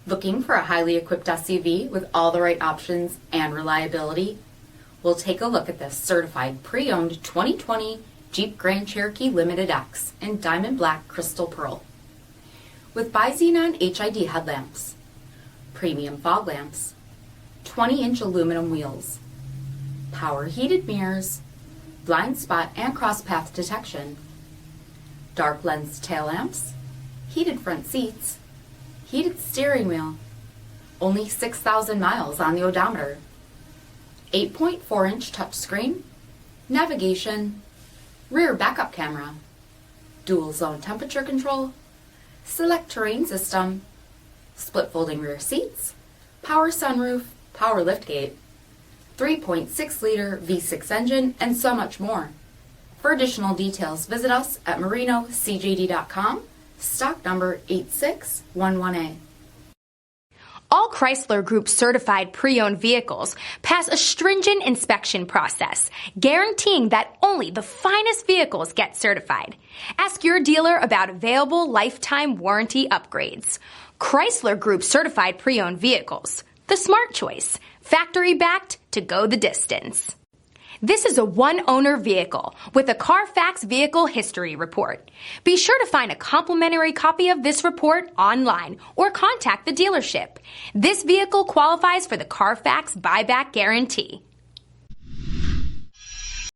Looking for a highly equipped SUV with all the right options and reliability? We'll take a look at this certified pre-owned 2020 Jeep Grand Cherokee Limited X in diamond black crystal pearl. With BI-XENON HID headlamps, premium fog lamps, 20-inch aluminum wheels, power heated mirrors, blind spot and cross path detection, dark lens tail lamps, heated front seats, heated steering wheel, only 6,000 miles on the odometer, 8.4-inch touchscreen, navigation, rear backup camera, dual zone temperature control, select terrain system, split folding rear seats, power sunroof, power liftgate, 3.6-liter V6 engine, and so much more. For additional details, visit us at marinocjd.com, stock number 8611A. All Chrysler Group certified pre-owned vehicles pass a stringent inspection process, guaranteeing that only the finest vehicles get certified. Ask your dealer about available lifetime warranty upgrades. Chrysler Group certified pre-owned vehicles, the smart choice, factory backed to go the distance. This is a one-owner vehicle with a CARFAX vehicle history report. Be sure to find a complimentary copy of this report online or contact the dealership. This vehicle qualifies for the CARFAX buyback guarantee.